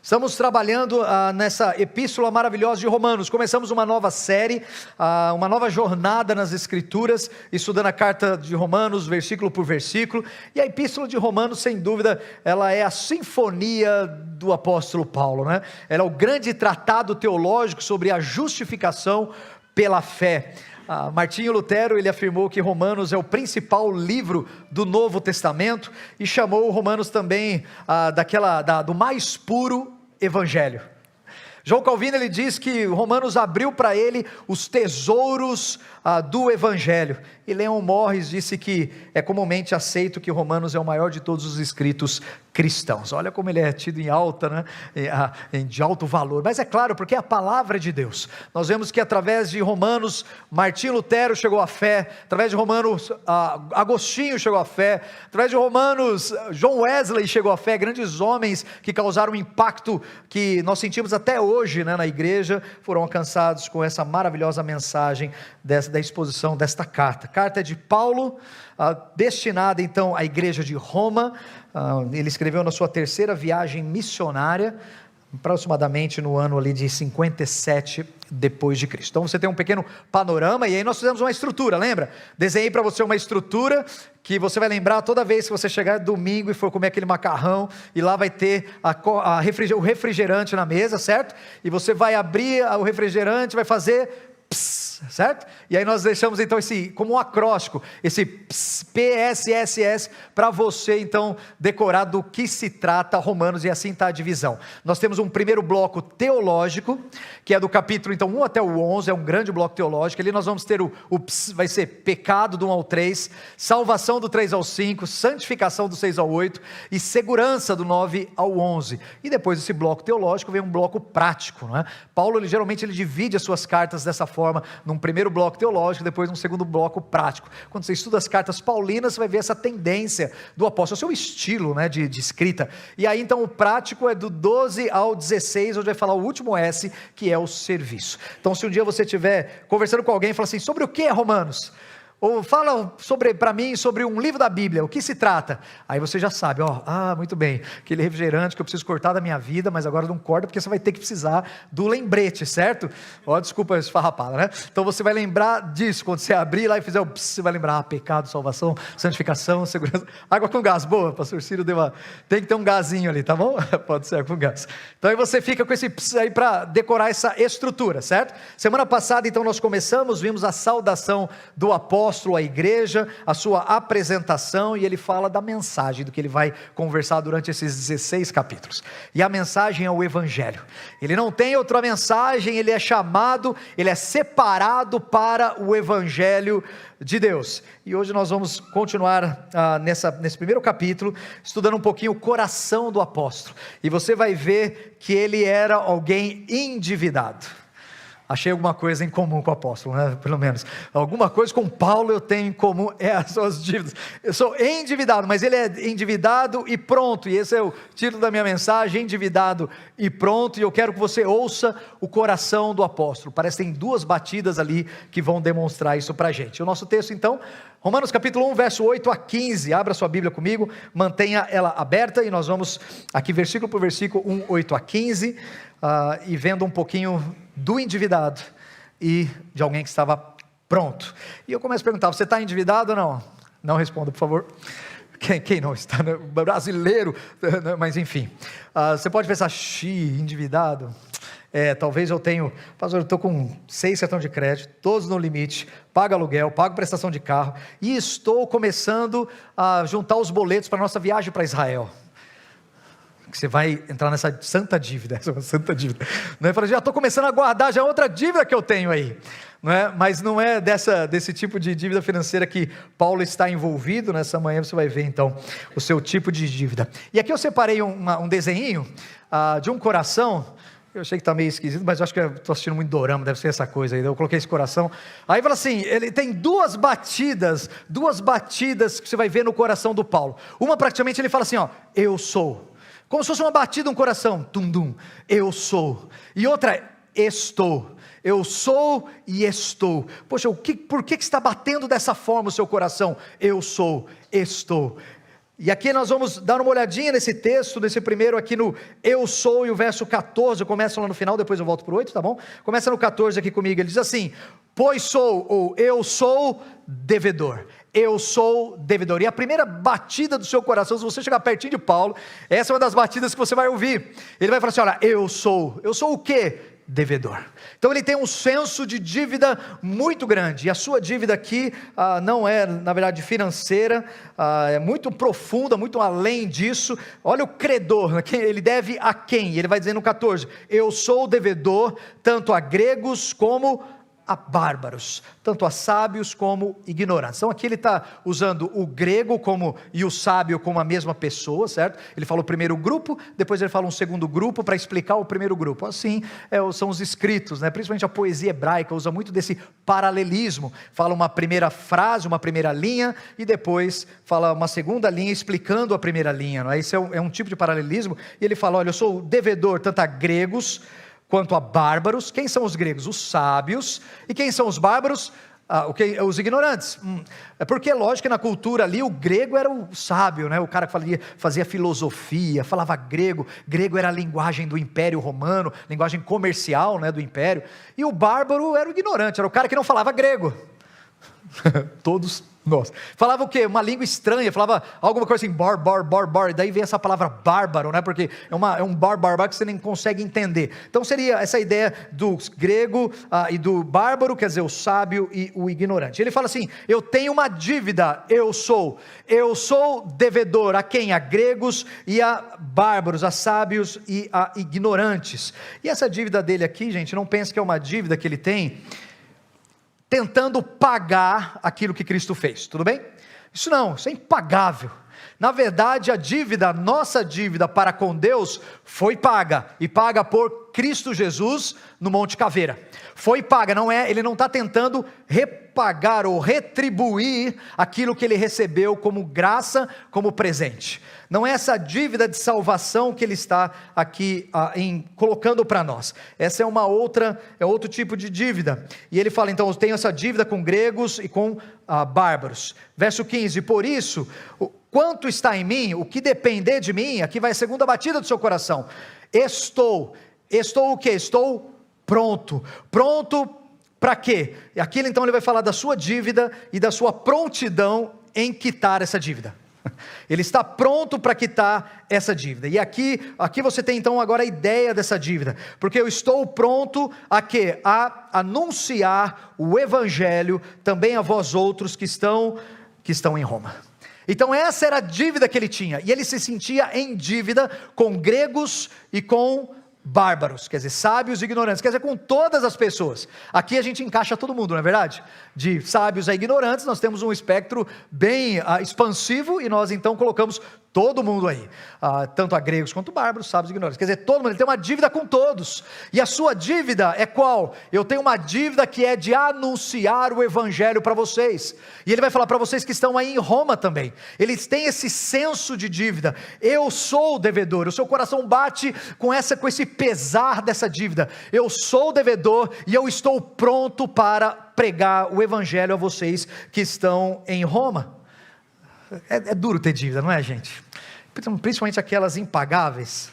Estamos trabalhando nessa epístola maravilhosa de Romanos. Começamos uma nova série, uma nova jornada nas Escrituras, estudando a carta de Romanos, versículo por versículo. E a epístola de Romanos, sem dúvida, ela é a sinfonia do apóstolo Paulo, né? Ela é o grande tratado teológico sobre a justificação pela fé. Martinho Lutero, ele afirmou que Romanos é o principal livro do Novo Testamento e chamou Romanos também do mais puro evangelho. João Calvino, ele diz que Romanos abriu para ele os tesouros do evangelho, e Leon Morris disse que é comumente aceito que Romanos é o maior de todos os escritos cristãos. Olha como ele é tido em alta, né? De alto valor, mas é claro, porque é a palavra de Deus. Nós vemos que através de Romanos, Martinho Lutero chegou à fé, através de Romanos, Agostinho chegou à fé, através de Romanos, John Wesley chegou à fé. Grandes homens que causaram um impacto que nós sentimos até hoje, né, na igreja, foram alcançados com essa maravilhosa mensagem da exposição desta carta. A carta é de Paulo, destinada então à igreja de Roma. Ele escreveu na sua terceira viagem missionária, aproximadamente no ano ali de 57 depois de Cristo. Então você tem um pequeno panorama, e aí nós fizemos uma estrutura, lembra? Desenhei para você uma estrutura que você vai lembrar toda vez que você chegar domingo e for comer aquele macarrão, e lá vai ter o refrigerante na mesa, certo? E você vai abrir o refrigerante, vai fazer pss, certo? E aí nós deixamos então como um acróstico, esse PSSS, para você então decorar do que se trata Romanos, e assim está a divisão. Nós temos um primeiro bloco teológico, que é do capítulo então 1 até o 11, é um grande bloco teológico. Ali nós vamos ter o vai ser pecado do 1 ao 3, salvação do 3 ao 5, santificação do 6 ao 8 e segurança do 9 ao 11. E depois desse bloco teológico vem um bloco prático, não é? Paulo geralmente divide as suas cartas dessa forma, num primeiro bloco teológico, depois num segundo bloco prático. Quando você estuda as cartas paulinas, você vai ver essa tendência do apóstolo, o seu estilo, né, de escrita. E aí então o prático é do 12 ao 16, onde vai falar o último S, que é o serviço. Então se um dia você estiver conversando com alguém e falar assim: sobre o que é Romanos? Ou fala para mim sobre um livro da Bíblia, o que se trata? Aí você já sabe, muito bem, aquele refrigerante que eu preciso cortar da minha vida, mas agora não corta, porque você vai ter que precisar do lembrete, certo? Desculpa esfarrapada, né? Então você vai lembrar disso, quando você abrir lá e fizer você vai lembrar, pecado, salvação, santificação, segurança. Água com gás, boa, pastor Ciro tem que ter um gazinho ali, tá bom? Pode ser com gás. Então aí você fica com esse aí para decorar essa estrutura, certo? Semana passada então nós vimos a saudação do apóstolo à igreja, a sua apresentação, e ele fala da mensagem, do que ele vai conversar durante esses 16 capítulos. E a mensagem é o evangelho. Ele não tem outra mensagem, ele é chamado, ele é separado para o evangelho de Deus. E hoje nós vamos continuar nesse primeiro capítulo, estudando um pouquinho o coração do apóstolo. E você vai ver que ele era alguém endividado. Achei alguma coisa em comum com o apóstolo, né? Pelo menos alguma coisa com Paulo eu tenho em comum, as suas dívidas. Eu sou endividado, mas ele é endividado e pronto, e esse é o título da minha mensagem: endividado e pronto. E eu quero que você ouça o coração do apóstolo. Parece que tem duas batidas ali que vão demonstrar isso para a gente. O nosso texto então, Romanos capítulo 1, verso 8 a 15, abra sua Bíblia comigo, mantenha ela aberta, e nós vamos aqui versículo por versículo, 1, 8 a 15, e vendo um pouquinho do endividado e de alguém que estava pronto. E eu começo a perguntar: você está endividado ou não? Não responda, por favor. Quem não está, né? Brasileiro, mas enfim, você pode pensar: endividado? Talvez eu tenho, pastor, eu estou com 6 cartões de crédito, todos no limite, pago aluguel, pago prestação de carro, e estou começando a juntar os boletos para a nossa viagem para Israel. Que você vai entrar nessa santa dívida, não é? Fala, já estou começando a guardar já outra dívida que eu tenho aí, não é? Mas não é desse tipo de dívida financeira que Paulo está envolvido. Nessa manhã você vai ver então o seu tipo de dívida. E aqui eu separei um desenho de um coração. Eu achei que está meio esquisito, mas eu acho que eu estou assistindo muito dorama, deve ser essa coisa aí. Eu coloquei esse coração. Aí fala assim: ele tem duas batidas que você vai ver no coração do Paulo. Uma, praticamente, ele fala assim: eu sou. Como se fosse uma batida no coração, tum-dum, eu sou. E outra, estou. Eu sou e estou. Poxa, por que está batendo dessa forma o seu coração? Eu sou, estou. E aqui nós vamos dar uma olhadinha nesse texto, nesse primeiro aqui no eu sou, e o verso 14, eu começo lá no final, depois eu volto para o 8, tá bom? Começa no 14 aqui comigo, ele diz assim: pois sou, ou eu sou devedor. Eu sou devedor. E a primeira batida do seu coração, se você chegar pertinho de Paulo, essa é uma das batidas que você vai ouvir. Ele vai falar assim: olha, eu sou o quê? Devedor. Então ele tem um senso de dívida muito grande, e a sua dívida aqui não é, na verdade, financeira, é muito profunda, muito além disso. Olha o credor, ele deve a quem? Ele vai dizer no 14: eu sou devedor tanto a gregos como a bárbaros, tanto a sábios como ignorantes. Então aqui ele está usando o grego e o sábio como a mesma pessoa, certo? Ele fala o primeiro grupo, depois ele fala um segundo grupo para explicar o primeiro grupo. Assim são os escritos, né? Principalmente a poesia hebraica usa muito desse paralelismo, fala uma primeira frase, uma primeira linha, e depois fala uma segunda linha explicando a primeira linha, não é? Esse é um tipo de paralelismo, e ele fala: olha, eu sou devedor tanto a gregos quanto a bárbaros. Quem são os gregos? Os sábios. E quem são os bárbaros? Os ignorantes. É porque é lógico que na cultura ali o grego era o sábio, né? O cara que fazia filosofia, falava grego. Grego era a linguagem do Império Romano, linguagem comercial, né, do Império. E o bárbaro era o ignorante, era o cara que não falava grego. Todos nós. Falava o quê? Uma língua estranha, falava alguma coisa assim, bar, e daí vem essa palavra bárbaro, né? Porque é um bar que você nem consegue entender. Então seria essa ideia do grego e do bárbaro, quer dizer, o sábio e o ignorante. Ele fala assim: eu tenho uma dívida, eu sou devedor a quem? A gregos e a bárbaros, a sábios e a ignorantes. E essa dívida dele aqui, gente, não pense que é uma dívida que ele tem tentando pagar aquilo que Cristo fez, tudo bem? Isso é impagável. Na verdade, a nossa dívida para com Deus foi paga, e paga por Cristo Jesus no Monte Caveira. Foi paga, ele não está tentando repagar ou retribuir aquilo que ele recebeu como graça, como presente. Não é essa dívida de salvação que ele está aqui colocando para nós. Essa é outro tipo de dívida. E ele fala, então, eu tenho essa dívida com gregos e com bárbaros. Verso 15, por isso, quanto está em mim, o que depender de mim, aqui vai a segunda batida do seu coração. Estou o quê? Estou pronto para quê? E aqui então ele vai falar da sua dívida e da sua prontidão em quitar essa dívida. Ele está pronto para quitar essa dívida. E aqui você tem então agora a ideia dessa dívida, porque eu estou pronto a quê? A anunciar o evangelho também a vós outros que estão em Roma. Então essa era a dívida que ele tinha, e ele se sentia em dívida com gregos e com bárbaros, quer dizer, sábios e ignorantes, quer dizer, com todas as pessoas. Aqui a gente encaixa todo mundo, não é verdade? De sábios a ignorantes, nós temos um espectro bem expansivo, e nós então colocamos todo mundo aí, tanto a gregos quanto bárbaros, sábios e ignorantes, quer dizer, todo mundo. Ele tem uma dívida com todos, e a sua dívida é qual? Eu tenho uma dívida que é de anunciar o evangelho para vocês, e ele vai falar para vocês que estão aí em Roma também. Eles têm esse senso de dívida. Eu sou o devedor, o seu coração bate com esse pesar dessa dívida. Eu sou o devedor e eu estou pronto para pregar o evangelho a vocês que estão em Roma. É duro ter dívida, não é, gente? Principalmente aquelas impagáveis.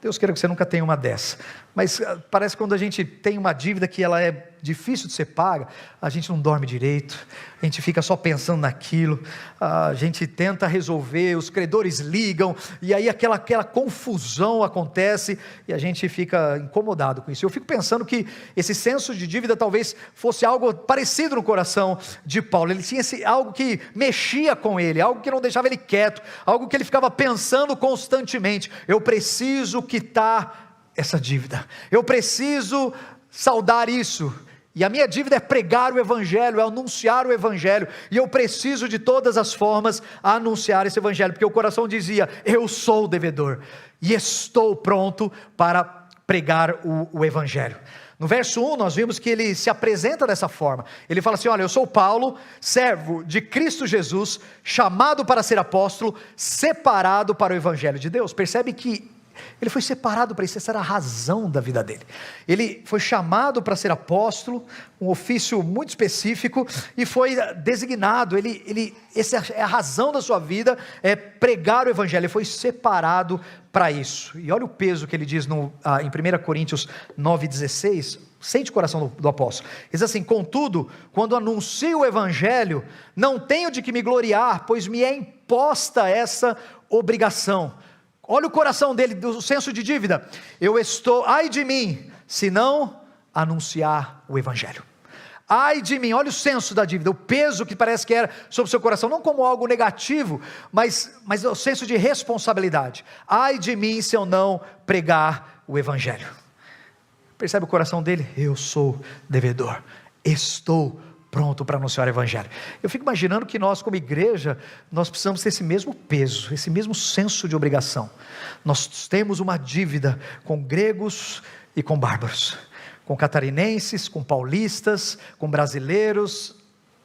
Deus queira que você nunca tenha uma dessa. Mas parece que quando a gente tem uma dívida que ela é difícil de ser paga, a gente não dorme direito, a gente fica só pensando naquilo, a gente tenta resolver, os credores ligam, e aí aquela confusão acontece, e a gente fica incomodado com isso. Eu fico pensando que esse senso de dívida talvez fosse algo parecido no coração de Paulo. Ele tinha algo que mexia com ele, algo que não deixava ele quieto, algo que ele ficava pensando constantemente. Eu preciso quitar essa dívida, eu preciso saldar isso, e a minha dívida é pregar o evangelho, é anunciar o evangelho, e eu preciso de todas as formas anunciar esse evangelho, porque o coração dizia, eu sou o devedor, e estou pronto para pregar o evangelho. No verso 1 nós vimos que ele se apresenta dessa forma, ele fala assim, olha, eu sou Paulo, servo de Cristo Jesus, chamado para ser apóstolo, separado para o evangelho de Deus. Percebe que Ele foi separado para isso, essa era a razão da vida dele. Ele foi chamado para ser apóstolo, um ofício muito específico, e foi designado, essa é a razão da sua vida, é pregar o evangelho. Ele foi separado para isso. E olha o peso que ele diz em 1 Coríntios 9,16, sente o coração do apóstolo, diz assim: contudo, quando anuncio o evangelho, não tenho de que me gloriar, pois me é imposta essa obrigação. Olha o coração dele, o senso de dívida. Ai de mim, se não anunciar o evangelho. Ai de mim, olha o senso da dívida, o peso que parece que era sobre o seu coração, não como algo negativo, mas o senso de responsabilidade. Ai de mim se eu não pregar o evangelho. Percebe o coração dele? Eu sou devedor, estou pronto para anunciar o evangelho. Eu fico imaginando que nós, como igreja, nós precisamos ter esse mesmo peso, esse mesmo senso de obrigação. Nós temos uma dívida com gregos e com bárbaros, com catarinenses, com paulistas, com brasileiros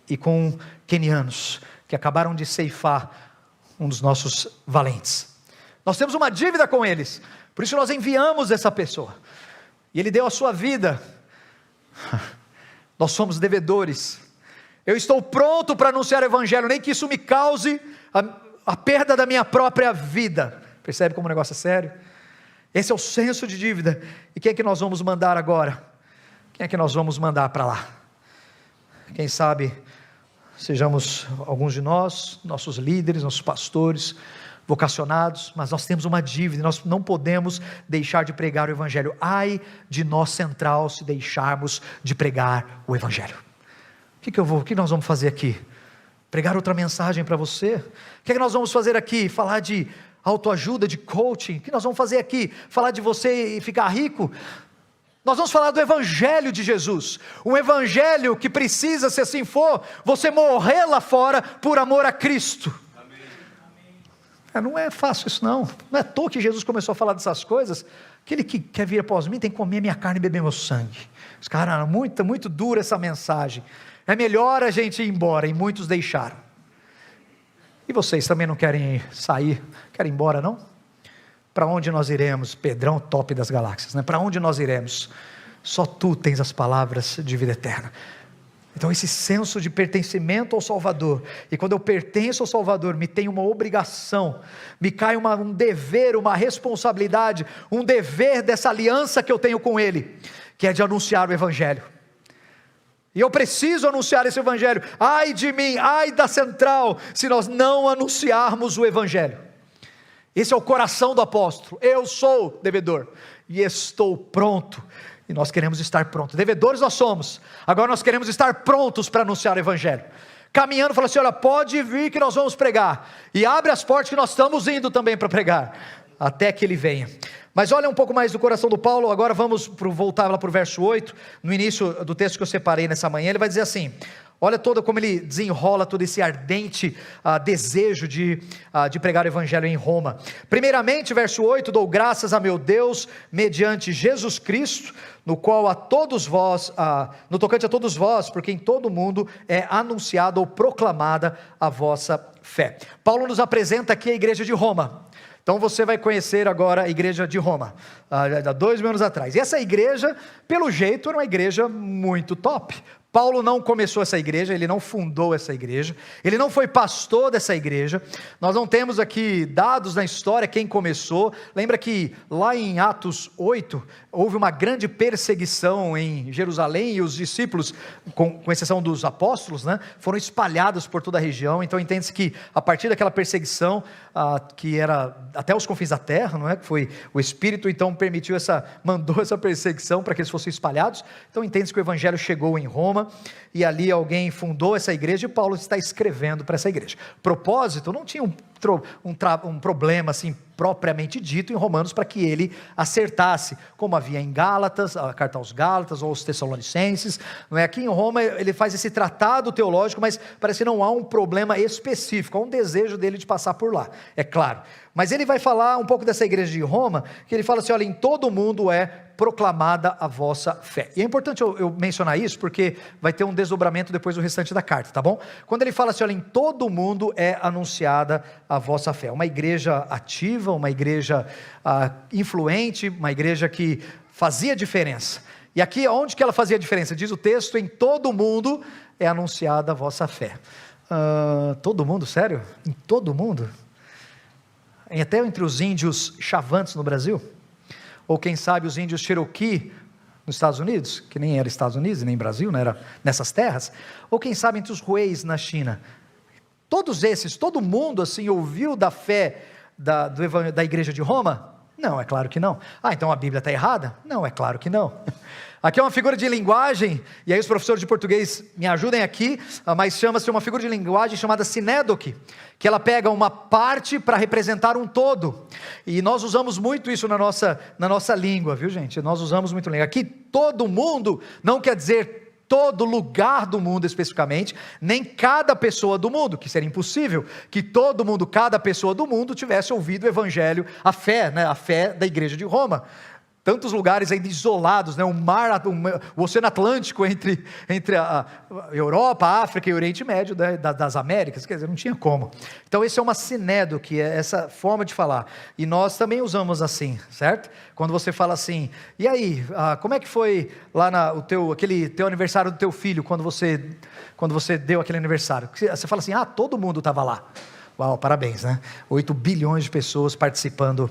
e com quenianos, que acabaram de ceifar um dos nossos valentes. Nós temos uma dívida com eles, por isso nós enviamos essa pessoa, e ele deu a sua vida. Nós somos devedores. Eu estou pronto para anunciar o evangelho, nem que isso me cause a perda da minha própria vida. Percebe como o negócio é sério? Esse é o senso de dívida. E quem é que nós vamos mandar agora? Quem é que nós vamos mandar para lá? Quem sabe sejamos alguns de nós, nossos líderes, nossos pastores, vocacionados, mas nós temos uma dívida, nós não podemos deixar de pregar o evangelho. Ai de nós, Central, se deixarmos de pregar o evangelho. O que nós vamos fazer aqui? Pregar outra mensagem para você? O que nós vamos fazer aqui? Falar de autoajuda, de coaching? O que nós vamos fazer aqui? Falar de você e ficar rico? Nós vamos falar do evangelho de Jesus, um evangelho que precisa, se assim for, você morrer lá fora por amor a Cristo. Não é fácil isso não é à toa que Jesus começou a falar dessas coisas. Aquele que quer vir após mim tem que comer minha carne e beber meu sangue. Os caras, muito dura essa mensagem, é melhor a gente ir embora, e muitos deixaram. E vocês também não querem sair, querem ir embora não? Para onde nós iremos? Pedrão, top das galáxias, né? Para onde nós iremos? Só tu tens as palavras de vida eterna. Então esse senso de pertencimento ao Salvador, e quando eu pertenço ao Salvador, me tem uma obrigação, me cai um dever, uma responsabilidade, um dever dessa aliança que eu tenho com Ele, que é de anunciar o evangelho. E eu preciso anunciar esse evangelho. Ai de mim, ai da Central, se nós não anunciarmos o evangelho. Esse é o coração do apóstolo. Eu sou devedor e estou pronto. E nós queremos estar prontos. Devedores nós somos, agora nós queremos estar prontos para anunciar o evangelho. Caminhando, fala assim: olha, pode vir que nós vamos pregar. E abre as portas que nós estamos indo também para pregar, até que ele venha. Mas olha um pouco mais do coração do Paulo. Agora vamos voltar lá para o verso 8, no início do texto que eu separei nessa manhã. Ele vai dizer assim, olha como ele desenrola todo esse ardente desejo de pregar o evangelho em Roma. Primeiramente, verso 8, dou graças a meu Deus, mediante Jesus Cristo, no qual a todos vós, no tocante a todos vós, porque em todo o mundo é anunciada ou proclamada a vossa fé. Paulo nos apresenta aqui a igreja de Roma. Então você vai conhecer agora a igreja de Roma, há 2.000 anos atrás. E essa igreja, pelo jeito, era uma igreja muito top. Paulo não começou essa igreja, ele não fundou essa igreja, ele não foi pastor dessa igreja. Nós não temos aqui dados na história quem começou. Lembra que lá em Atos 8, houve uma grande perseguição em Jerusalém, e os discípulos, com exceção dos apóstolos, né, foram espalhados por toda a região. Então entende-se que a partir daquela perseguição, que era até os confins da terra, não é? Que foi o Espírito, então mandou essa perseguição para que eles fossem espalhados. Então entende-se que o evangelho chegou em Roma, e ali alguém fundou essa igreja, e Paulo está escrevendo para essa igreja. Propósito, não tinha um problema assim propriamente dito em Romanos para que ele acertasse, como havia em Gálatas, a carta aos Gálatas ou aos Tessalonicenses, não é? Aqui em Roma ele faz esse tratado teológico, mas parece que não há um problema específico, há um desejo dele de passar por lá, é claro. Mas ele vai falar um pouco dessa igreja de Roma, que ele fala assim, olha, em todo o mundo é proclamada a vossa fé. E é importante eu mencionar isso, porque vai ter um desdobramento depois do restante da carta, tá bom? Quando ele fala assim, olha, em todo o mundo é anunciada a vossa fé. Uma igreja ativa, uma igreja influente, uma igreja que fazia diferença. E aqui, onde que ela fazia diferença? Diz o texto, em todo o mundo é anunciada a vossa fé. Todo mundo, sério? Em todo mundo? Até entre os índios chavantes no Brasil? Ou quem sabe os índios Cherokee nos Estados Unidos, que nem era Estados Unidos, nem Brasil, não era nessas terras, ou quem sabe entre os Hueis na China, todos esses, todo mundo assim ouviu da fé da igreja de Roma? Não, é claro que não. Então a Bíblia está errada? Não, é claro que não. Aqui é uma figura de linguagem, e aí os professores de português me ajudem aqui, mas chama-se uma figura de linguagem chamada sinédoque, que ela pega uma parte para representar um todo, e nós usamos muito isso na nossa língua, viu gente? Nós usamos muito língua. Aqui todo mundo não quer dizer todo lugar do mundo especificamente, nem cada pessoa do mundo, que seria impossível que todo mundo, cada pessoa do mundo tivesse ouvido o evangelho, a fé da igreja de Roma. Tantos lugares ainda isolados, né? O Oceano Atlântico entre a Europa, a África e o Oriente Médio das Américas, quer dizer, não tinha como. Então esse é uma sinédoque, é essa forma de falar, e nós também usamos assim, certo? Quando você fala assim, e aí, como é que foi lá aquele teu aniversário do teu filho, quando você deu aquele aniversário? Você fala assim, todo mundo estava lá. Uau, parabéns, né? 8 bilhões de pessoas participando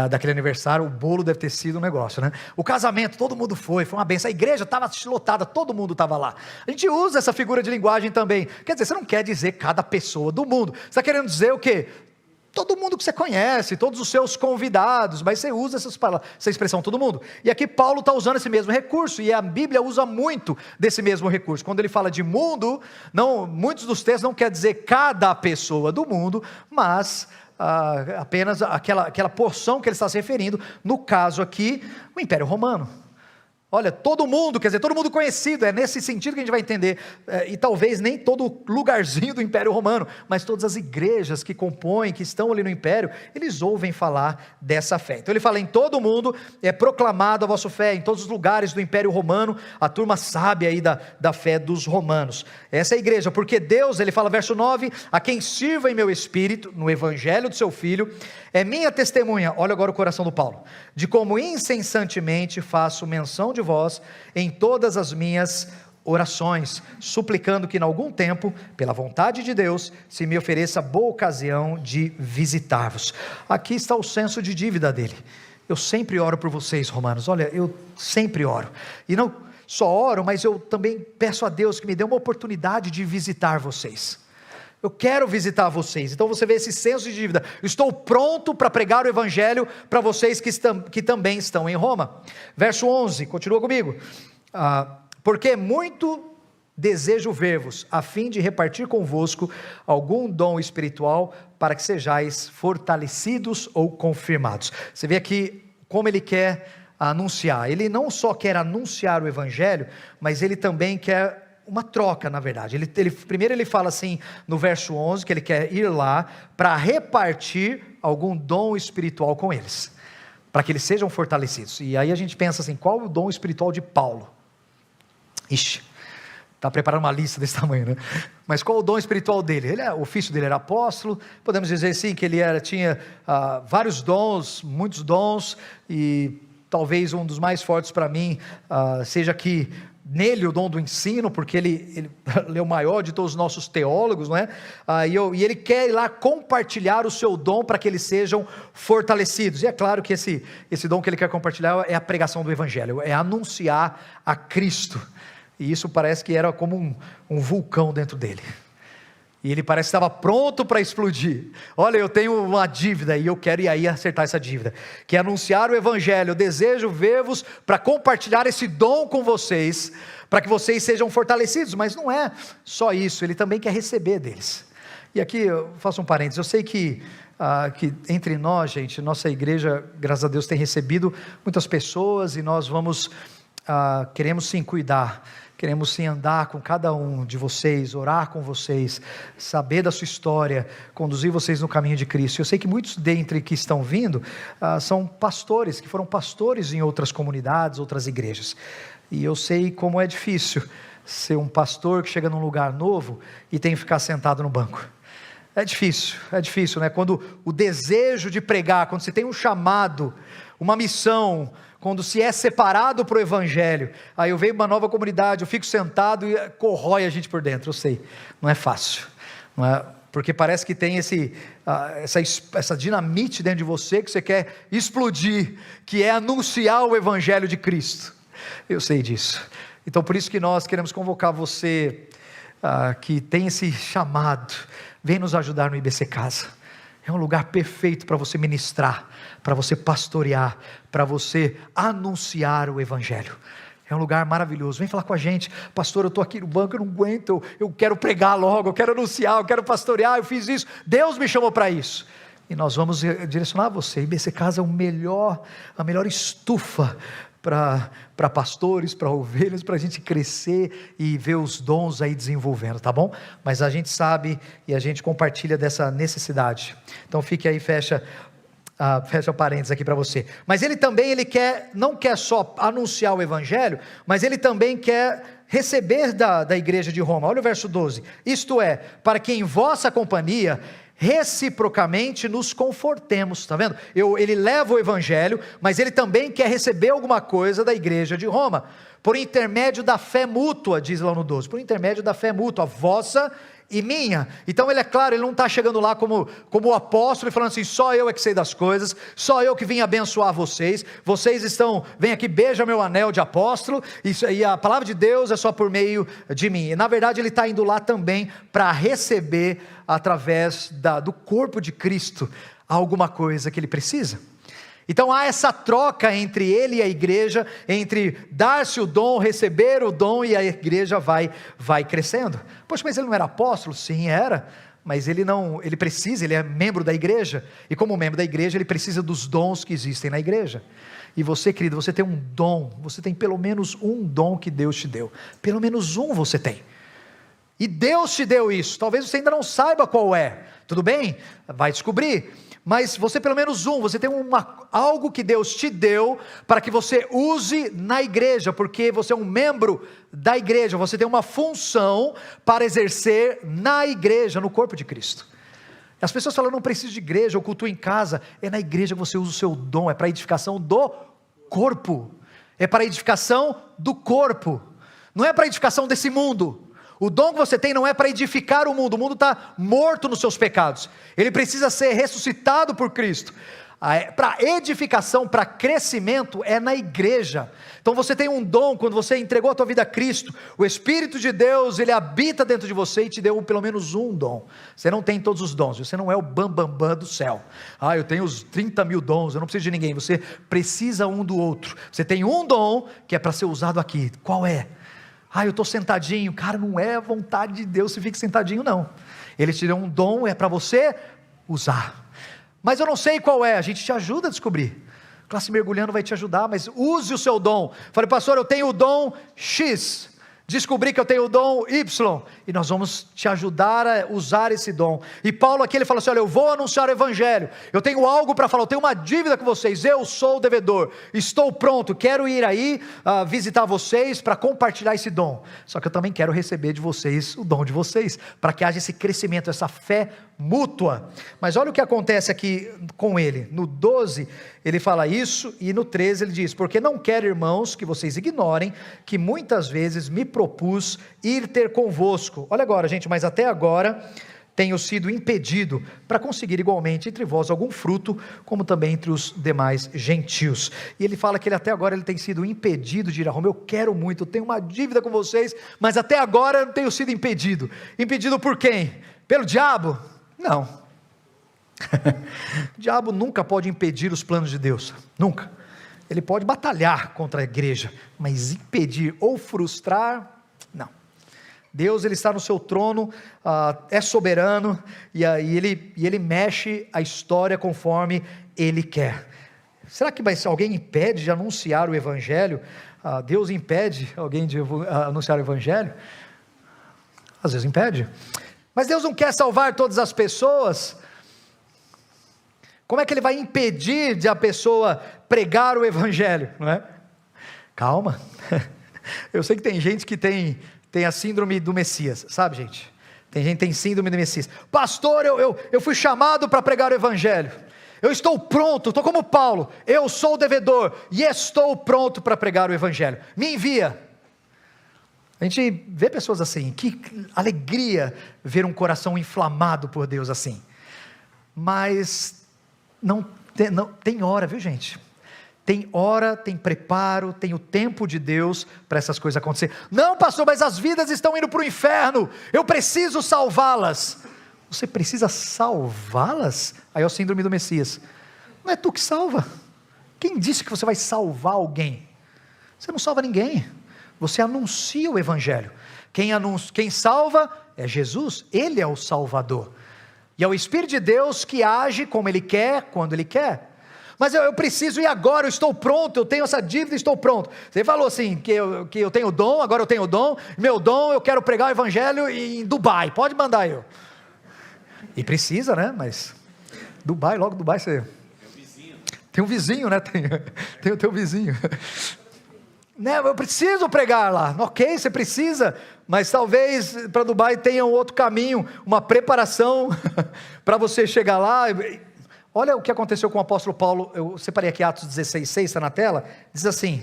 daquele aniversário, o bolo deve ter sido um negócio, né? O casamento, todo mundo foi uma benção, a igreja estava lotada, todo mundo estava lá. A gente usa essa figura de linguagem também, quer dizer, você não quer dizer cada pessoa do mundo, você está querendo dizer o quê? Todo mundo que você conhece, todos os seus convidados, mas você usa essa expressão todo mundo, e aqui Paulo está usando esse mesmo recurso, e a Bíblia usa muito desse mesmo recurso, quando ele fala de mundo, muitos dos textos não quer dizer cada pessoa do mundo, mas apenas aquela porção que ele está se referindo, no caso aqui, o Império Romano. Olha, todo mundo, quer dizer, todo mundo conhecido, é nesse sentido que a gente vai entender, e talvez nem todo lugarzinho do Império Romano, mas todas as igrejas que compõem, que estão ali no Império, eles ouvem falar dessa fé. Então ele fala, em todo mundo é proclamado a vossa fé, em todos os lugares do Império Romano, a turma sabe aí da fé dos romanos. Essa é a igreja, porque Deus, ele fala, verso 9, a quem sirva em meu espírito, no evangelho do seu Filho, é minha testemunha, olha agora o coração do Paulo, de como incessantemente faço menção de vós em todas as minhas orações, suplicando que em algum tempo, pela vontade de Deus, se me ofereça boa ocasião de visitar-vos. Aqui está o senso de dívida dele. Eu sempre oro por vocês, romanos, olha, eu sempre oro, e não só oro, mas eu também peço a Deus que me dê uma oportunidade de visitar vocês. Eu quero visitar vocês. Então você vê esse senso de dívida. Estou pronto para pregar o evangelho para vocês que também estão em Roma. Verso 11, continua comigo. Porque muito desejo ver-vos, a fim de repartir convosco algum dom espiritual, para que sejais fortalecidos ou confirmados. Você vê aqui como ele quer anunciar. Ele não só quer anunciar o evangelho, mas ele também quer uma troca, na verdade. Primeiro ele fala assim, no verso 11, que ele quer ir lá para repartir algum dom espiritual com eles, para que eles sejam fortalecidos. E aí a gente pensa assim, qual é o dom espiritual de Paulo? Está preparando uma lista desse tamanho, né? Mas qual o dom espiritual dele? O ofício dele era apóstolo, podemos dizer assim, que ele tinha vários dons, muitos dons, e talvez um dos mais fortes para mim seja que nele o dom do ensino, porque ele é o maior de todos os nossos teólogos, não é? E ele quer ir lá compartilhar o seu dom para que eles sejam fortalecidos, e é claro que esse dom que ele quer compartilhar é a pregação do evangelho, é anunciar a Cristo, e isso parece que era como um vulcão dentro dele, e ele parece que estava pronto para explodir. Olha, eu tenho uma dívida e eu quero ir aí acertar essa dívida, que é anunciar o evangelho. Eu desejo ver-vos para compartilhar esse dom com vocês, para que vocês sejam fortalecidos, mas não é só isso, ele também quer receber deles. E aqui eu faço um parênteses, eu sei que entre nós, gente, nossa igreja, graças a Deus, tem recebido muitas pessoas, e nós vamos queremos sim cuidar, queremos sim andar com cada um de vocês, orar com vocês, saber da sua história, conduzir vocês no caminho de Cristo. Eu sei que muitos dentre que estão vindo são pastores, que foram pastores em outras comunidades, outras igrejas. E eu sei como é difícil ser um pastor que chega num lugar novo e tem que ficar sentado no banco. É difícil, né? Quando o desejo de pregar, quando você tem um chamado, uma missão, quando se é separado para o Evangelho, aí eu venho uma nova comunidade, eu fico sentado e corrói a gente por dentro, eu sei, não é fácil, não é? Porque parece que tem essa dinamite dentro de você, que você quer explodir, que é anunciar o Evangelho de Cristo, eu sei disso. Então por isso que nós queremos convocar você, que tem esse chamado, vem nos ajudar no IBC Casa. É um lugar perfeito para você ministrar, para você pastorear, para você anunciar o Evangelho. É um lugar maravilhoso. Vem falar com a gente: pastor, eu estou aqui no banco, eu não aguento, eu quero pregar logo, eu quero anunciar, eu quero pastorear, eu fiz isso, Deus me chamou para isso. E nós vamos direcionar você. IBC Casa é a melhor estufa para pastores, para ovelhas, para a gente crescer e ver os dons aí desenvolvendo, tá bom? Mas a gente sabe e a gente compartilha dessa necessidade. Então fique aí, fecha parênteses aqui para você. Mas ele também, não quer só anunciar o Evangelho, mas ele também quer receber da igreja de Roma. Olha o verso 12: isto é, para que em vossa companhia reciprocamente nos confortemos, está vendo? Ele leva o Evangelho, mas ele também quer receber alguma coisa da igreja de Roma, por intermédio da fé mútua, diz lá no 12, por intermédio da fé mútua, vossa e minha. Então ele, é claro, ele não está chegando lá como o apóstolo e falando assim: só eu é que sei das coisas, só eu que vim abençoar vocês vem aqui, beija meu anel de apóstolo, e a palavra de Deus é só por meio de mim. E na verdade ele está indo lá também para receber, através do corpo de Cristo, alguma coisa que ele precisa. Então há essa troca entre ele e a igreja, entre dar-se o dom, receber o dom, e a igreja vai crescendo. Poxa, mas ele não era apóstolo? Sim, era, mas ele é membro da igreja, e como membro da igreja ele precisa dos dons que existem na igreja. E você, querido, você tem um dom, você tem pelo menos um dom que Deus te deu, pelo menos um você tem, e Deus te deu isso. Talvez você ainda não saiba qual é, tudo bem? Vai descobrir. Mas você pelo menos você tem algo que Deus te deu, para que você use na igreja, porque você é um membro da igreja, você tem uma função para exercer na igreja, no corpo de Cristo. As pessoas falam: não preciso de igreja, eu cultuo em casa. É na igreja que você usa o seu dom, é para a edificação do corpo, é para a edificação do corpo, não é para a edificação desse mundo. O dom que você tem não é para edificar o mundo está morto nos seus pecados, ele precisa ser ressuscitado por Cristo. Para edificação, para crescimento, é na igreja. Então você tem um dom, quando você entregou a tua vida a Cristo, o Espírito de Deus, ele habita dentro de você e te deu pelo menos um dom. Você não tem todos os dons, você não é o bambambam do céu. Eu tenho os 30 mil dons, eu não preciso de ninguém. Você precisa um do outro. Você tem um dom que é para ser usado aqui. Qual é? Eu estou sentadinho. Cara, não é a vontade de Deus se fique sentadinho, não. Ele te deu um dom, é para você usar. Mas eu não sei qual é, a gente te ajuda a descobrir. Classe Mergulhando vai te ajudar, mas use o seu dom. Falei: pastor, eu tenho o dom X, descobri que eu tenho o dom Y, e nós vamos te ajudar a usar esse dom. E Paulo aqui, ele fala assim: olha, eu vou anunciar o Evangelho, eu tenho algo para falar, eu tenho uma dívida com vocês, eu sou o devedor, estou pronto, quero ir aí visitar vocês para compartilhar esse dom, só que eu também quero receber de vocês o dom de vocês, para que haja esse crescimento, essa fé mútua. Mas olha o que acontece aqui com ele, no 12 ele fala isso, e no 13 ele diz: porque não quero, irmãos, que vocês ignorem que muitas vezes me propus ir ter convosco. Olha agora, gente: mas até agora tenho sido impedido para conseguir igualmente entre vós algum fruto, como também entre os demais gentios. E ele fala que até agora ele tem sido impedido de ir a Roma. Eu quero muito, eu tenho uma dívida com vocês, mas até agora eu não tenho sido impedido. Impedido por quem? Pelo diabo? Não. O diabo nunca pode impedir os planos de Deus, nunca. Ele pode batalhar contra a igreja, mas impedir ou frustrar, não. Deus, ele está no seu trono, é soberano, e ele mexe a história conforme ele quer. será que alguém impede de anunciar o Evangelho? Deus impede alguém de anunciar o Evangelho? Às vezes impede. Mas Deus não quer salvar todas as pessoas. Como é que Ele vai impedir de a pessoa pregar o Evangelho? Não é? Calma. Eu sei que tem gente que tem a síndrome do Messias, sabe, gente? Tem gente que tem síndrome do Messias. Pastor, eu fui chamado para pregar o Evangelho. Eu estou pronto, estou como Paulo. Eu sou o devedor e estou pronto para pregar o Evangelho. Me envia. A gente vê pessoas assim. Que alegria ver um coração inflamado por Deus assim. Mas não tem hora, viu, gente? Tem hora, tem preparo, tem o tempo de Deus para essas coisas acontecerem. Não, pastor, mas as vidas estão indo para o inferno, eu preciso salvá-las. Você precisa salvá-las? Aí é o síndrome do Messias. Não é tu que salva. Quem disse que você vai salvar alguém? Você não salva ninguém. Você anuncia o Evangelho. Quem salva é Jesus, Ele é o Salvador. E é o Espírito de Deus que age como Ele quer, quando Ele quer. Mas eu preciso ir agora, eu estou pronto, eu tenho essa dívida, estou pronto. Você falou assim, que eu tenho dom, agora eu tenho dom, meu dom, eu quero pregar o Evangelho em Dubai, pode mandar eu. E precisa, né, mas Dubai, logo Dubai você... Tem um vizinho, né, tem o teu vizinho. Né, eu preciso pregar lá, ok, você precisa, mas talvez para Dubai tenha um outro caminho, uma preparação para você chegar lá. Olha o que aconteceu com o apóstolo Paulo, eu separei aqui Atos 16:6, está na tela, diz assim: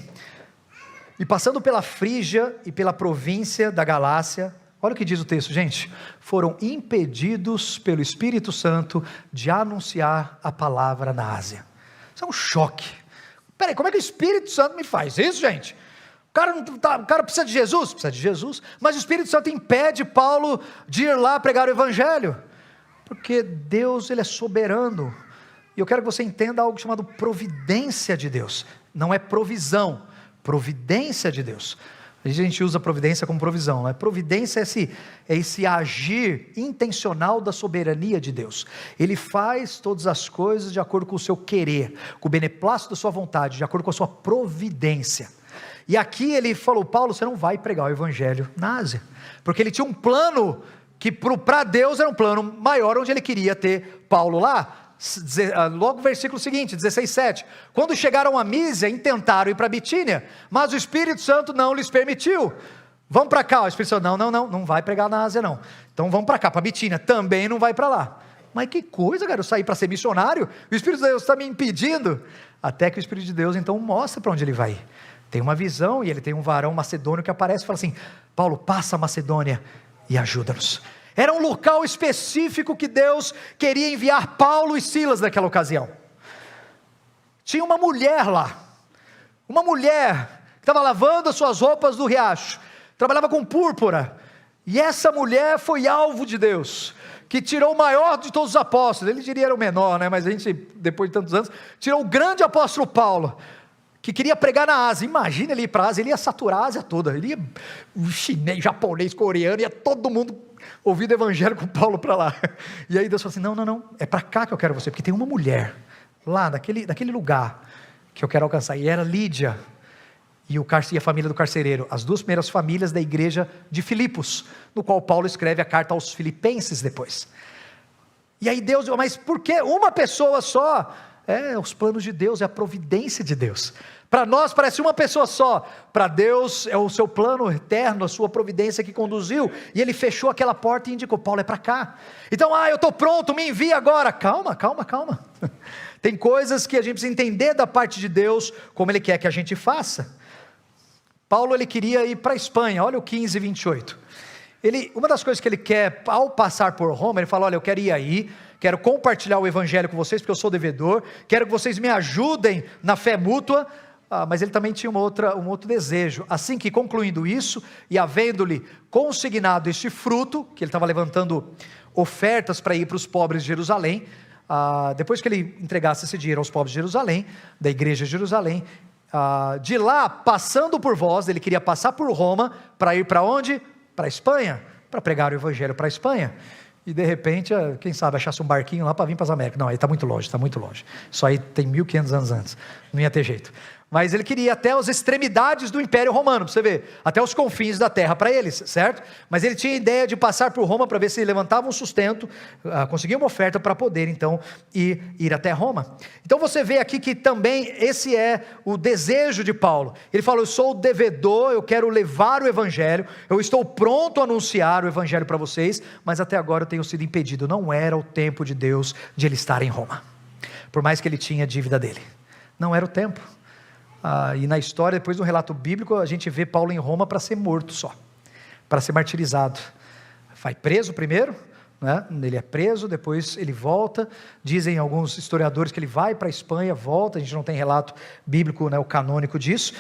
e passando pela Frígia e pela província da Galácia, olha o que diz o texto, gente, foram impedidos pelo Espírito Santo de anunciar a palavra na Ásia. Isso é um choque. Peraí, como é que o Espírito Santo me faz isso, gente? O cara precisa de Jesus? Precisa de Jesus, mas o Espírito Santo impede Paulo de ir lá pregar o Evangelho, porque Deus, Ele é soberano. E eu quero que você entenda algo chamado providência de Deus. Não é provisão, providência de Deus. A gente usa providência como provisão, não é? Providência é esse agir intencional da soberania de Deus. Ele faz todas as coisas de acordo com o seu querer, com o beneplácito da sua vontade, de acordo com a sua providência. E aqui ele falou: Paulo, você não vai pregar o Evangelho na Ásia, porque ele tinha um plano que para Deus era um plano maior, onde ele queria ter Paulo lá. Logo o versículo seguinte, 16:7, quando chegaram a Mísia, intentaram ir para Bitínia, mas o Espírito Santo não lhes permitiu. Vamos para cá, o Espírito Santo, não vai pregar na Ásia não, então vamos para cá, para Bitínia, também não vai para lá. Mas que coisa, cara, eu saí para ser missionário, o Espírito de Deus está me impedindo, até que o Espírito de Deus então mostra para onde ele vai. Tem uma visão, e ele tem um varão macedônio que aparece e fala assim: Paulo, passa a Macedônia e ajuda-nos. Era um local específico que Deus queria enviar Paulo e Silas naquela ocasião. Tinha uma mulher lá, uma mulher que estava lavando as suas roupas do riacho, trabalhava com púrpura, e essa mulher foi alvo de Deus, que tirou o maior de todos os apóstolos. Ele diria era o menor, né? Mas a gente, depois de tantos anos, tirou o grande apóstolo Paulo, que queria pregar na Ásia. Imagina ele ir para a Ásia, ele ia saturar a Ásia toda, ele ia chinês, japonês, coreano, ia todo mundo ouvindo o Evangelho com Paulo para lá. E aí Deus falou assim: não, é para cá que eu quero você, porque tem uma mulher lá naquele lugar que eu quero alcançar. E era Lídia e a família do carcereiro, as duas primeiras famílias da igreja de Filipos, no qual Paulo escreve a carta aos Filipenses depois. E aí Deus, mas por que uma pessoa só? Os planos de Deus, é a providência de Deus. Para nós parece uma pessoa só, para Deus é o seu plano eterno, a sua providência que conduziu, e Ele fechou aquela porta e indicou: Paulo, é para cá. Então, eu estou pronto, me envia agora. Calma. Tem coisas que a gente precisa entender da parte de Deus, como Ele quer que a gente faça. Paulo, ele queria ir para a Espanha, olha o 15:28. Uma das coisas que ele quer, ao passar por Roma, ele fala: olha, eu quero ir aí, quero compartilhar o Evangelho com vocês, porque eu sou devedor, quero que vocês me ajudem na fé mútua. Mas ele também tinha um outro desejo, assim que concluindo isso, e havendo-lhe consignado este fruto, que ele estava levantando ofertas para ir para os pobres de Jerusalém, depois que ele entregasse esse dinheiro aos pobres de Jerusalém, da igreja de Jerusalém, de lá, passando por vós, ele queria passar por Roma, para ir para onde? Para a Espanha, para pregar o Evangelho para a Espanha. e de repente, quem sabe, achasse um barquinho lá para vir para as Américas. Não, aí está muito longe, está muito longe. Isso aí tem 1500 anos antes, não ia ter jeito. Mas ele queria ir até as extremidades do Império Romano, para você ver, até os confins da terra para eles, certo? Mas ele tinha a ideia de passar por Roma para ver se levantava um sustento, conseguia uma oferta para poder então ir até Roma. Então você vê aqui que também esse é o desejo de Paulo. Ele fala: eu sou o devedor, eu quero levar o evangelho, eu estou pronto a anunciar o evangelho para vocês, mas até agora eu tenho sido impedido. Não era o tempo de Deus de ele estar em Roma, por mais que ele tinha dívida dele, não era o tempo. E na história, depois do relato bíblico, a gente vê Paulo em Roma para ser morto só, para ser martirizado. Vai preso primeiro, né? Ele é preso, depois ele volta. Dizem alguns historiadores que ele vai para a Espanha, volta. A gente não tem relato bíblico, né, o canônico disso,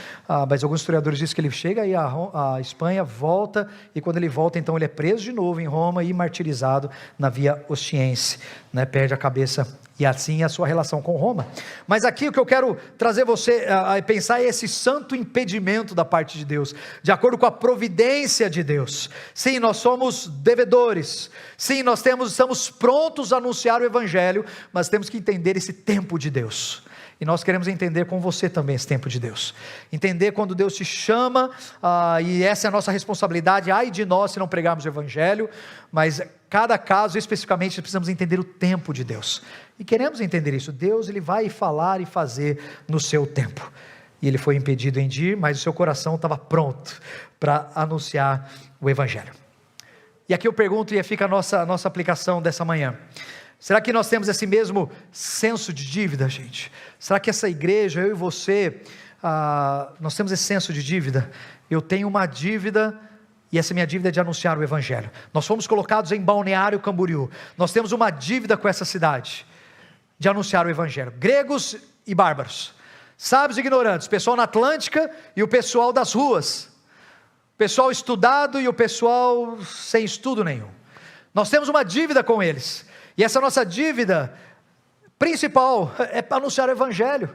mas alguns historiadores dizem que ele chega aí à Espanha, volta, e quando ele volta, então ele é preso de novo em Roma e martirizado na Via Ostiense, né? Perde a cabeça. E assim é a sua relação com Roma. Mas aqui o que eu quero trazer você a pensar é esse santo impedimento da parte de Deus, de acordo com a providência de Deus. Sim, nós somos devedores. Sim, nós estamos prontos a anunciar o evangelho, mas temos que entender esse tempo de Deus. E nós queremos entender com você também esse tempo de Deus. Entender quando Deus te chama, e essa é a nossa responsabilidade. Ai de nós se não pregarmos o evangelho, mas cada caso especificamente precisamos entender o tempo de Deus. E queremos entender isso. Deus, ele vai falar e fazer no seu tempo. E ele foi impedido em ir, mas o seu coração estava pronto para anunciar o evangelho. E aqui eu pergunto, e fica a nossa aplicação dessa manhã: será que nós temos esse mesmo senso de dívida, gente? Será que essa igreja, eu e você, nós temos esse senso de dívida? Eu tenho uma dívida, e essa minha dívida é de anunciar o evangelho. Nós fomos colocados em Balneário Camboriú. Nós temos uma dívida com essa cidade, de anunciar o evangelho. Gregos e bárbaros, sábios e ignorantes, pessoal na Atlântica e o pessoal das ruas, pessoal estudado e o pessoal sem estudo nenhum. Nós temos uma dívida com eles. E essa nossa dívida principal é para anunciar o evangelho.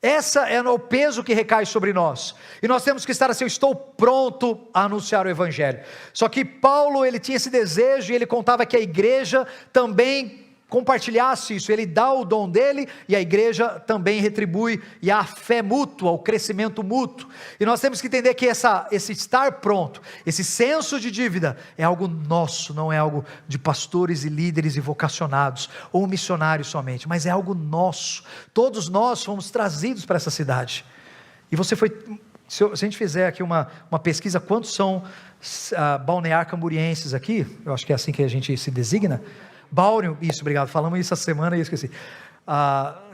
Essa é o peso que recai sobre nós. E nós temos que estar assim: eu estou pronto a anunciar o evangelho. Só que Paulo, ele tinha esse desejo, e ele contava que a igreja também compartilhasse isso. Ele dá o dom dele, e a igreja também retribui, e há a fé mútua, o crescimento mútuo. E nós temos que entender que esse estar pronto, esse senso de dívida, é algo nosso, não é algo de pastores e líderes e vocacionados, ou missionários somente, mas é algo nosso. Todos nós fomos trazidos para essa cidade. E você foi, se a gente fizer aqui uma pesquisa, quantos são balnear camborienses aqui? Eu acho que é assim que a gente se designa. Bálneo, isso, obrigado, falamos isso essa semana e eu esqueci.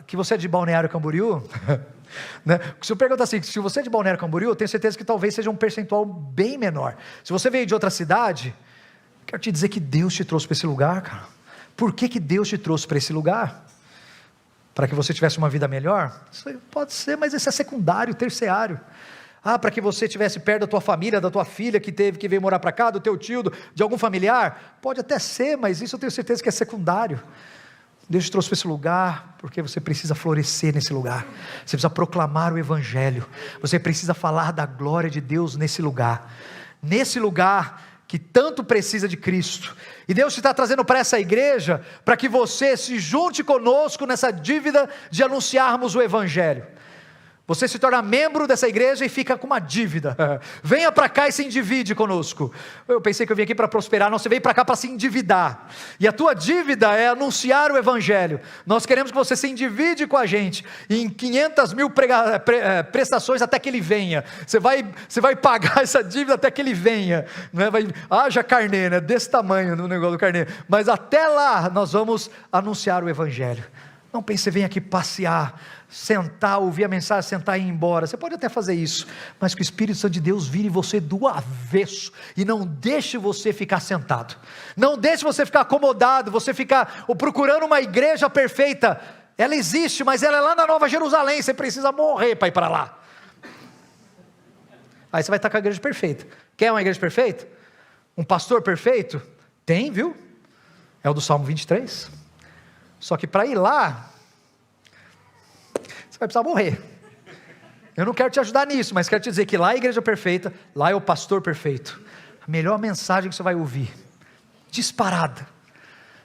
Que você é de Balneário Camboriú, né? Se eu perguntar assim, se você é de Balneário Camboriú, eu tenho certeza que talvez seja um percentual bem menor. Se você veio de outra cidade, quero te dizer que Deus te trouxe para esse lugar, cara. Por que Deus te trouxe para esse lugar? Para que você tivesse uma vida melhor? Isso pode ser, mas isso é secundário, terciário. Para que você estivesse perto da tua família, da tua filha que veio morar para cá, do teu tio, de algum familiar, pode até ser, mas isso eu tenho certeza que é secundário. Deus te trouxe para esse lugar, porque você precisa florescer nesse lugar, você precisa proclamar o evangelho, você precisa falar da glória de Deus nesse lugar que tanto precisa de Cristo. E Deus te está trazendo para essa igreja, para que você se junte conosco nessa dívida de anunciarmos o evangelho. Você se torna membro dessa igreja e fica com uma dívida. Venha para cá e se endivide conosco. Eu pensei que eu vim aqui para prosperar. Não, você veio para cá para se endividar. E a tua dívida é anunciar o evangelho. Nós queremos que você se endivide com a gente em 500 mil prestações até que ele venha. Você vai pagar essa dívida até que ele venha. Não é? Haja carnê, né? Desse tamanho no negócio do carnê. Mas até lá nós vamos anunciar o evangelho. Não pense, você vem aqui passear, sentar, ouvir a mensagem, sentar e ir embora. Você pode até fazer isso, mas que o Espírito Santo de Deus vire você do avesso, e não deixe você ficar sentado, não deixe você ficar acomodado, você ficar procurando uma igreja perfeita. Ela existe, mas ela é lá na Nova Jerusalém, você precisa morrer para ir para lá. Aí você vai estar com a igreja perfeita. Quer uma igreja perfeita? Um pastor perfeito? Tem, viu? É o do Salmo 23. Só que para ir lá, você vai precisar morrer. Eu não quero te ajudar nisso, mas quero te dizer que lá é a igreja perfeita, lá é o pastor perfeito. A melhor mensagem que você vai ouvir disparada.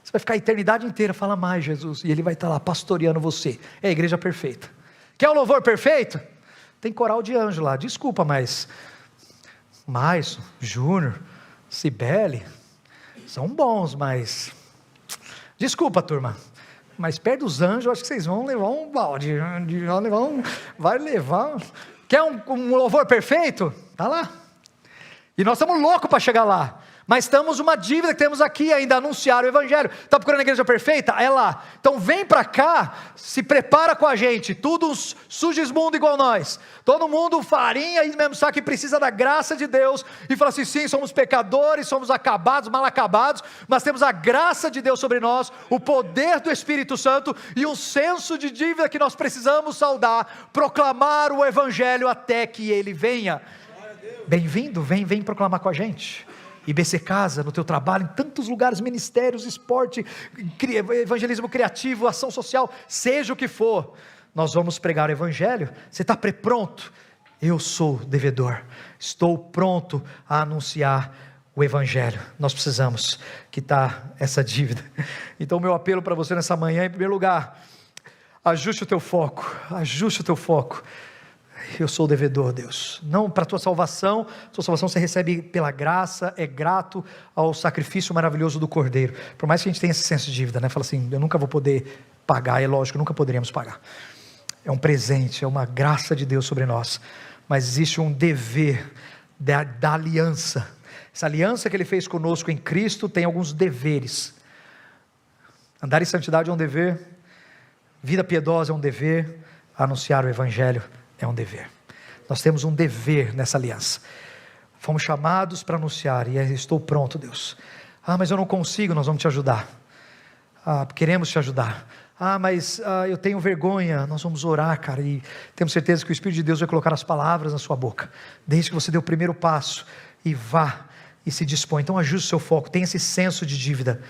Você vai ficar a eternidade inteira, fala mais Jesus, e Ele vai estar lá pastoreando você. É a igreja perfeita. Quer o louvor perfeito? Tem coral de anjo lá, desculpa, mas Maison, Júnior, Cibele, são bons, mas desculpa, turma, mas perto dos anjos, eu acho que vocês vão levar um balde, vai levar, quer um louvor perfeito? Tá lá, e nós estamos loucos para chegar lá, mas estamos uma dívida que temos aqui ainda, anunciar o Evangelho. Está procurando a igreja perfeita? É lá. Então vem para cá, se prepara com a gente, tudo sugismundo igual nós, todo mundo farinha e mesmo sabe que precisa da graça de Deus, e fala assim, sim, somos pecadores, somos acabados, mal acabados, mas temos a graça de Deus sobre nós, o poder do Espírito Santo, e um senso de dívida que nós precisamos saldar, proclamar o Evangelho até que Ele venha. Bem-vindo, vem proclamar com a gente. IBC Casa, no teu trabalho, em tantos lugares, ministérios, esporte, evangelismo criativo, ação social, seja o que for, nós vamos pregar o Evangelho. Você está pronto? Eu sou devedor, estou pronto a anunciar o Evangelho. Nós precisamos quitar essa dívida. Então meu apelo para você nessa manhã, em primeiro lugar, ajuste o teu foco, eu sou o devedor, Deus, não para a tua salvação você recebe pela graça, é grato ao sacrifício maravilhoso do Cordeiro, por mais que a gente tenha esse senso de dívida, né? Fala assim, eu nunca vou poder pagar, é lógico, nunca poderíamos pagar, é um presente, é uma graça de Deus sobre nós, mas existe um dever da aliança, essa aliança que Ele fez conosco em Cristo tem alguns deveres, andar em santidade é um dever, vida piedosa é um dever, anunciar o Evangelho é um dever. Nós temos um dever nessa aliança. Fomos chamados para anunciar, e estou pronto, Deus. Mas eu não consigo, nós vamos te ajudar. Queremos te ajudar. Mas eu tenho vergonha, nós vamos orar, cara, e temos certeza que o Espírito de Deus vai colocar as palavras na sua boca, desde que você dê o primeiro passo, e vá, e se dispõe. Então ajuste o seu foco, tenha esse senso de dívida.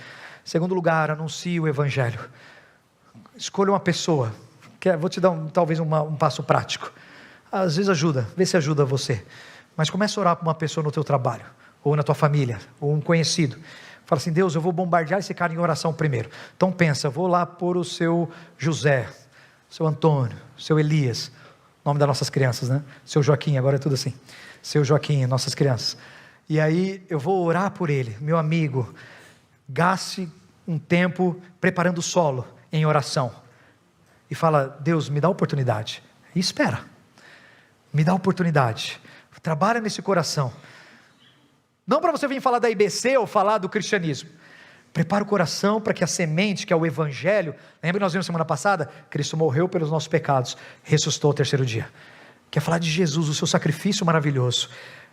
Segundo lugar, anuncie o Evangelho. Escolha uma pessoa. Vou te dar talvez um passo prático, às vezes ajuda, vê se ajuda você, mas começa a orar para uma pessoa no teu trabalho, ou na tua família, ou um conhecido, fala assim, Deus, eu vou bombardear esse cara em oração primeiro, então pensa, vou lá pôr o seu José, seu Antônio, seu Elias, nome das nossas crianças, né? Seu Joaquim, agora é tudo assim, seu Joaquim, nossas crianças, e aí eu vou orar por ele, meu amigo, gaste um tempo preparando o solo em oração, e fala, Deus, me dá oportunidade, e espera, me dá oportunidade, trabalha nesse coração, não para você vir falar da IBC ou falar do cristianismo, prepara o coração para que a semente, que é o Evangelho, lembra que nós vimos semana passada, Cristo morreu pelos nossos pecados, ressuscitou ao terceiro dia, quer falar de Jesus, o seu sacrifício maravilhoso,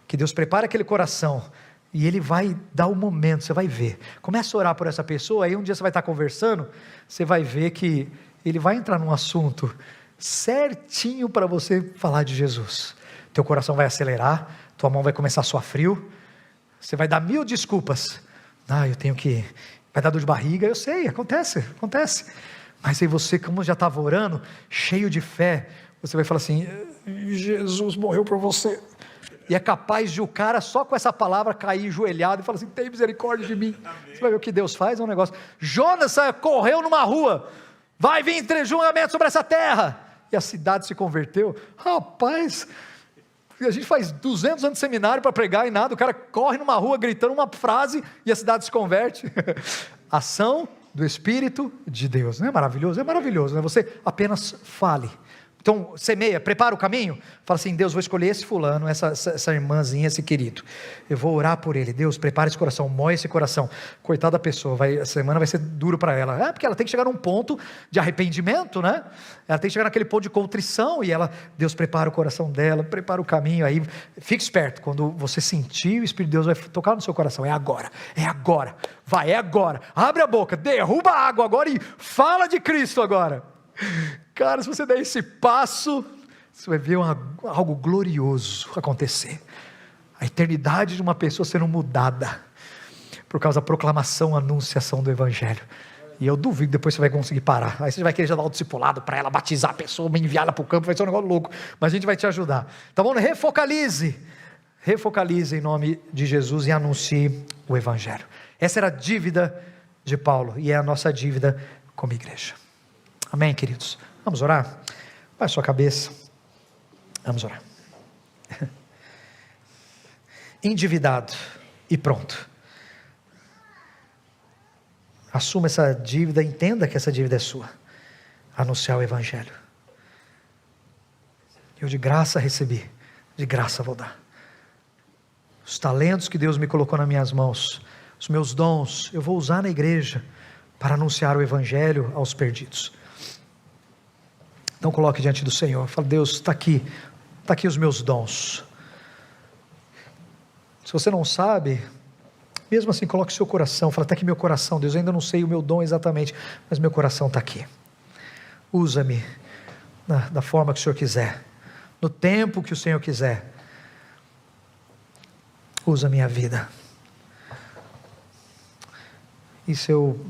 que Deus prepara aquele coração, e Ele vai dar o momento, você vai ver, começa a orar por essa pessoa, aí um dia você vai estar conversando, você vai ver que Ele vai entrar num assunto certinho para você falar de Jesus, teu coração vai acelerar, tua mão vai começar a suar frio, você vai dar 1000 desculpas, eu tenho que, vai dar dor de barriga, eu sei, acontece, mas aí você, como já estava orando, cheio de fé, você vai falar assim, Jesus morreu por você, e é capaz de o cara só com essa palavra cair enjoelhado e falar assim, tem misericórdia de mim. Amém. Você vai ver o que Deus faz, é um negócio. Jonas correu numa rua, vai vir julgamento sobre essa terra, e a cidade se converteu. Rapaz, a gente faz 200 anos de seminário para pregar e nada, o cara corre numa rua gritando uma frase e a cidade se converte. Ação do Espírito de Deus, não é maravilhoso? É maravilhoso, né? Você apenas fale. Então semeia, prepara o caminho, fala assim, Deus, vou escolher esse fulano, essa irmãzinha, esse querido, eu vou orar por ele, Deus, prepara esse coração, moe esse coração, coitada da pessoa, a semana vai ser duro para ela, porque ela tem que chegar num ponto de arrependimento, né? Ela tem que chegar naquele ponto de contrição, e Deus prepara o coração dela, prepara o caminho, aí fique esperto, quando você sentir, o Espírito de Deus vai tocar no seu coração, é agora, vai, é agora, abre a boca, derruba a água agora e fala de Cristo agora. Cara, se você der esse passo, você vai ver algo glorioso acontecer, a eternidade de uma pessoa sendo mudada, por causa da proclamação, anunciação do Evangelho, e eu duvido que depois você vai conseguir parar, aí você vai querer já dar o discipulado para ela, batizar a pessoa, enviar ela para o campo, vai ser um negócio louco, mas a gente vai te ajudar, tá bom? Refocalize em nome de Jesus e anuncie o Evangelho, Essa era a dívida de Paulo e é a nossa dívida como igreja. Amém, queridos? Vamos orar? Baixe sua cabeça. Vamos orar. Endividado e pronto. Assuma essa dívida, entenda que essa dívida é sua. Anunciar o Evangelho. Eu de graça recebi, de graça vou dar. Os talentos que Deus me colocou nas minhas mãos, os meus dons, eu vou usar na igreja para anunciar o Evangelho aos perdidos. Então coloque diante do Senhor, fala: Deus, está aqui os meus dons. Se você não sabe, mesmo assim coloque seu coração, fala: está aqui meu coração, Deus, eu ainda não sei o meu dom exatamente, mas meu coração está aqui. Usa-me da forma que o Senhor quiser, no tempo que o Senhor quiser. Usa a minha vida. Isso eu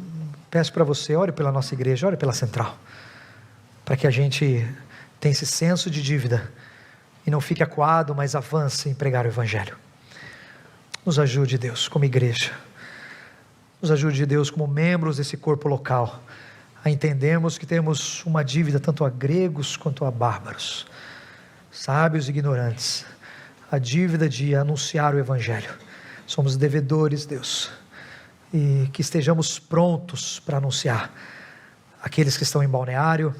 peço para você, ore pela nossa igreja, ore pela Central, para que a gente tenha esse senso de dívida e não fique acuado, mas avance em pregar o Evangelho. Nos ajude, Deus, como igreja. Nos ajude, Deus, como membros desse corpo local, a entendermos que temos uma dívida tanto a gregos quanto a bárbaros, sábios e ignorantes, a dívida de anunciar o Evangelho. Somos devedores, Deus, e que estejamos prontos para anunciar. Aqueles que estão em Balneário,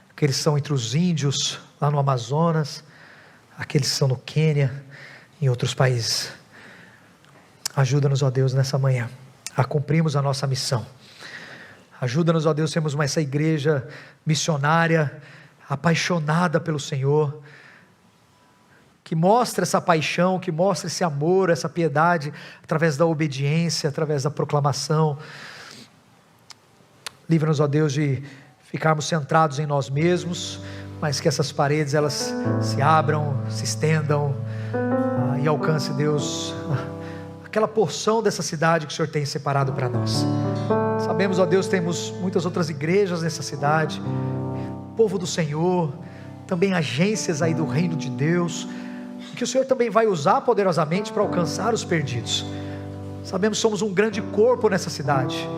aqueles que estão entre os índios, lá no Amazonas, aqueles que estão no Quênia, em outros países. Ajuda-nos, ó Deus, nessa manhã, a cumprirmos a nossa missão. Ajuda-nos, ó Deus, a sermos essa igreja missionária, apaixonada pelo Senhor, que mostra essa paixão, que mostra esse amor, essa piedade, através da obediência, através da proclamação. Livra-nos, ó Deus, de ficarmos centrados em nós mesmos, mas que essas paredes, elas se abram, se estendam, e alcance, Deus, aquela porção dessa cidade que o Senhor tem separado para nós. Sabemos, ó Deus, temos muitas outras igrejas nessa cidade, povo do Senhor, também agências aí do reino de Deus, que o Senhor também vai usar poderosamente para alcançar os perdidos. Sabemos que somos um grande corpo nessa cidade,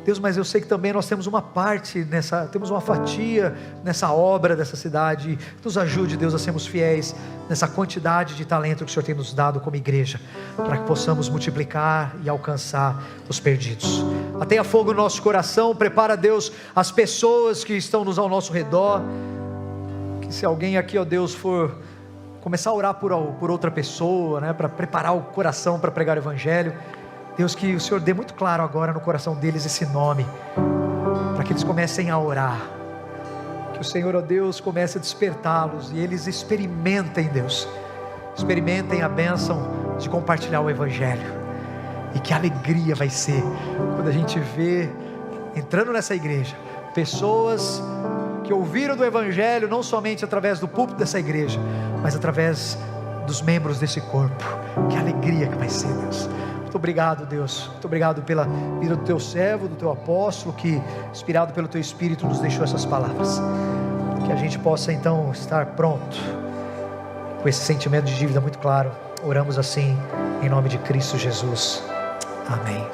Deus, mas eu sei que também nós temos uma parte temos uma fatia nessa obra dessa cidade. Nos ajude, Deus, a sermos fiéis nessa quantidade de talento que o Senhor tem nos dado como igreja, para que possamos multiplicar e alcançar os perdidos. Mantenha fogo no nosso coração, prepara, Deus, as pessoas que estão ao nosso redor, que se alguém aqui, ó Deus, for começar a orar por outra pessoa, né, para preparar o coração para pregar o Evangelho, Deus, que o Senhor dê muito claro agora no coração deles esse nome, para que eles comecem a orar, que o Senhor, ó Deus, comece a despertá-los, e eles experimentem, Deus, experimentem a bênção de compartilhar o Evangelho, e que alegria vai ser, quando a gente vê, entrando nessa igreja, pessoas que ouviram do Evangelho, não somente através do púlpito dessa igreja, mas através dos membros desse corpo. Que alegria que vai ser, Deus. Muito obrigado, Deus, muito obrigado pela vida do teu servo, do teu apóstolo, que inspirado pelo teu Espírito nos deixou essas palavras, que a gente possa então estar pronto, com esse sentimento de dívida muito claro. Oramos assim, em nome de Cristo Jesus, amém.